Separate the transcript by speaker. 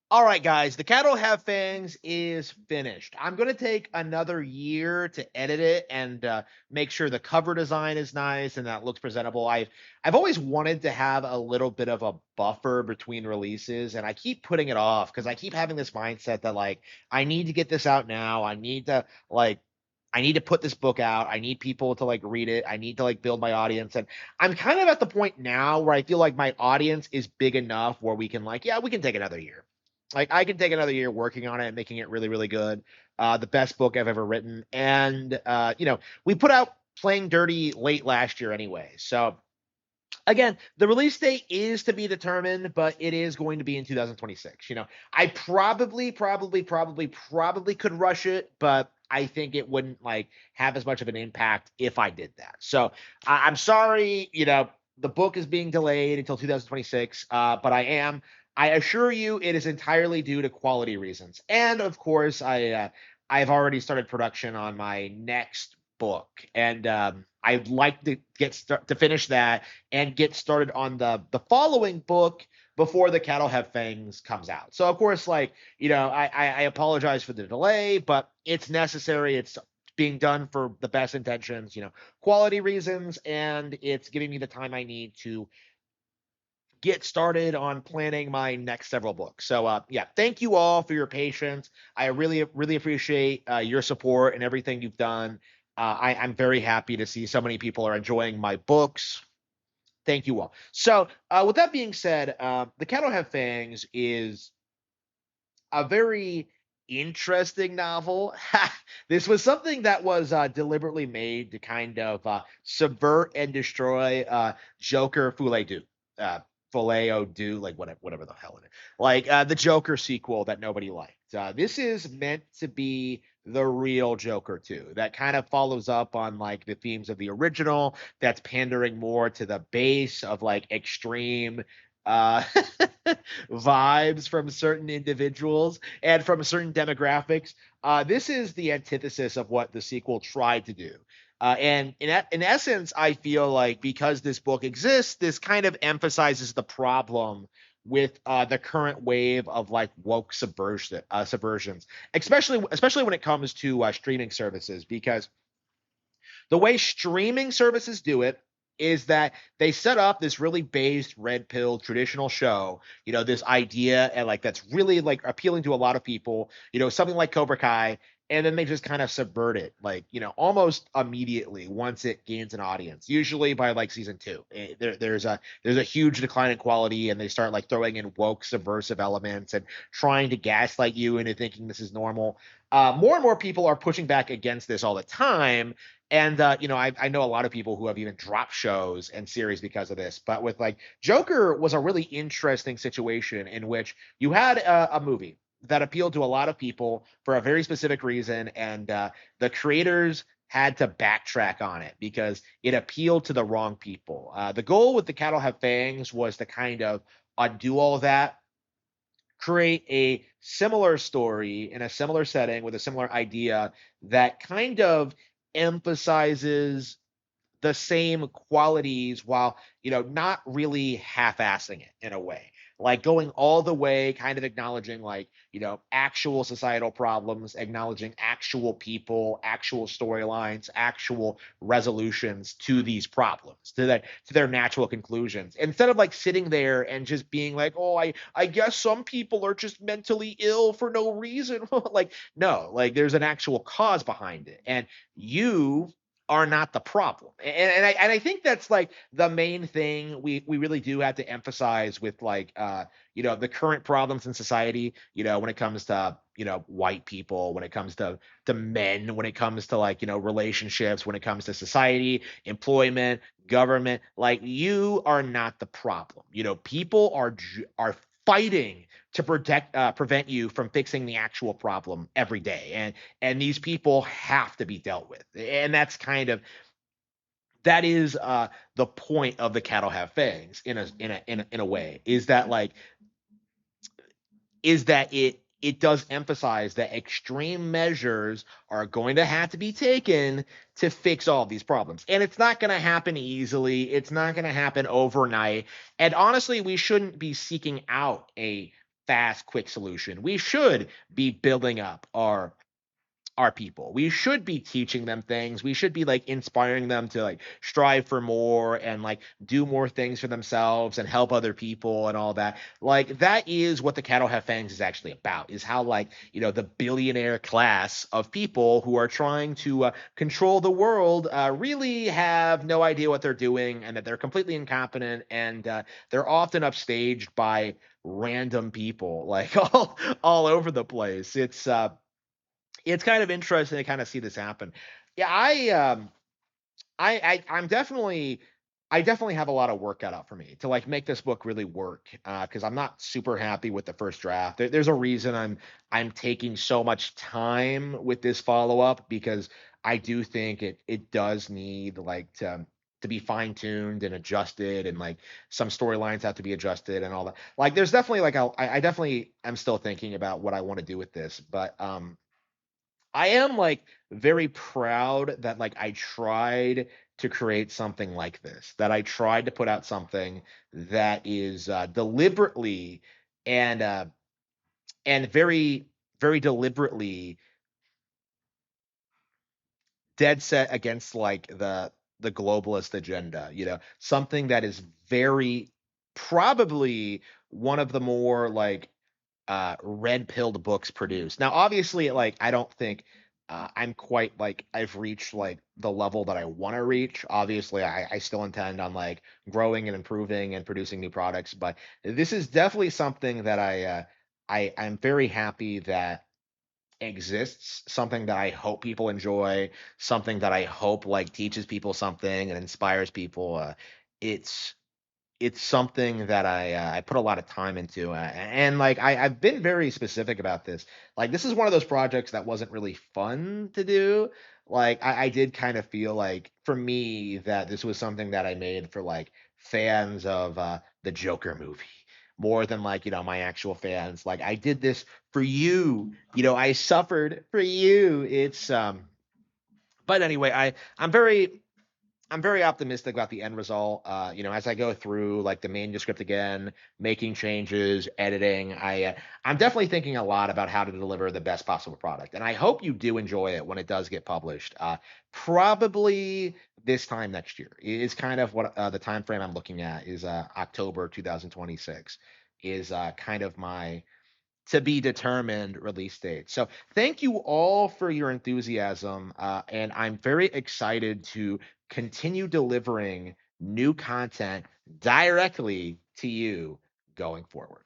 Speaker 1: All right, guys, The Cattle Have Fangs is finished. I'm going to take another year to edit it and make sure the cover design is nice and that looks presentable. I've always wanted to have a little bit of a buffer between releases, and I keep putting it off because I keep having this mindset that like I need to get this out now. I need to put this book out. I need people to like read it. I need to like build my audience. And I'm kind of at the point now where I feel like my audience is big enough where we can like, yeah, we can take another year. Like I can take another year working on it and making it really, really good. The best book I've ever written. And we put out Playing Dirty late last year anyway. So again, the release date is to be determined, but it is going to be in 2026. I probably could rush it, but I think it wouldn't like have as much of an impact if I did that. So I'm sorry, the book is being delayed until 2026, but I assure you, it is entirely due to quality reasons. And of course, I've already started production on my next book, and I'd like to to finish that and get started on the following book before The Cattle Have Fangs comes out. So of course, like I apologize for the delay, but it's necessary. It's being done for the best intentions, quality reasons, and it's giving me the time I need to get started on planning my next several books. So yeah, thank you all for your patience. I really appreciate your support and everything you've done. I'm very happy to see so many people are enjoying my books. Thank you all. So, with that being said, The Cattle Have Fangs is a very interesting novel. This was something that was deliberately made to kind of subvert and destroy Joker Foule Du. Filet O Do, like whatever the hell it is. Like the Joker sequel that nobody liked. This is meant to be the real Joker too. That kind of follows up on like the themes of the original. That's pandering more to the base of like extreme uh vibes from certain individuals and from certain demographics. This is the antithesis of what the sequel tried to do. And in essence, I feel like because this book exists, this kind of emphasizes the problem with the current wave of like woke subversions, especially when it comes to streaming services, because the way streaming services do it is that they set up this really based red pill traditional show, this idea and like that's really like appealing to a lot of people, something like Cobra Kai, and then they just kind of subvert it like, almost immediately once it gains an audience, usually by like season 2. There's a huge decline in quality and they start like throwing in woke subversive elements and trying to gaslight you into thinking this is normal. More and more people are pushing back against this all the time, and I know a lot of people who have even dropped shows and series because of this. But with like Joker was a really interesting situation in which you had a movie that appealed to a lot of people for a very specific reason, and the creators had to backtrack on it because it appealed to the wrong people. The goal with The Cattle Have Fangs was to kind of undo all that, create a similar story in a similar setting with a similar idea that kind of emphasizes the same qualities while not really half-assing it in a way, like going all the way, kind of acknowledging like actual societal problems, acknowledging actual people, actual storylines, actual resolutions to these problems, to their natural conclusions, instead of like sitting there and just being like, oh, I guess some people are just mentally ill for no reason. Like, no, like there's an actual cause behind it, and you are not the problem. And I think that's like the main thing we really do have to emphasize with like the current problems in society, when it comes to white people, when it comes to men, when it comes to like relationships, when it comes to society, employment, government. Like, you are not the problem. People are fighting to prevent you from fixing the actual problem every day, and these people have to be dealt with, and that is the point of The Cattle Have Fangs in a way, is that it does emphasize that extreme measures are going to have to be taken to fix all of these problems. And it's not going to happen easily. It's not going to happen overnight. And honestly, we shouldn't be seeking out a fast, quick solution. We should be building up our people. We should be teaching them things. We should be like inspiring them to like strive for more and like do more things for themselves and help other people and all that. Like that is what the Cattle Have Fangs is actually about. Is how like the billionaire class of people who are trying to control the world really have no idea what they're doing and that they're completely incompetent and they're often upstaged by random people like all over the place. It's kind of interesting to kind of see this happen. Yeah, I'm definitely I definitely have a lot of work cut out for me to like make this book really work because I'm not super happy with the first draft. There's a reason I'm taking so much time with this follow up because I do think it does need like to be fine tuned and adjusted and like some storylines have to be adjusted and all that. Like there's definitely like I definitely am still thinking about what I want to do with this, but I am like very proud that like I tried to create something like this, that I tried to put out something that is deliberately and very very deliberately dead set against like the globalist agenda, something that is very probably one of the more like red pilled books produced. Now, obviously, like I don't think I'm quite like I've reached like the level that I want to reach. Obviously, I still intend on like growing and improving and producing new products, but this is definitely something that I'm very happy that exists, something that I hope people enjoy, something that I hope like teaches people something and inspires people. It's it's something that I put a lot of time into, and like I've been very specific about this. Like this is one of those projects that wasn't really fun to do. Like I did kind of feel like for me that this was something that I made for like fans of the Joker movie more than like my actual fans. Like I did this for you. I suffered for you. But anyway, I'm very optimistic about the end result. As I go through like the manuscript again, making changes, editing, I'm definitely thinking a lot about how to deliver the best possible product, and I hope you do enjoy it when it does get published. Probably this time next year is kind of what the time frame I'm looking at is October 2026 is kind of my to be determined release date. So thank you all for your enthusiasm, and I'm very excited to continue delivering new content directly to you going forward.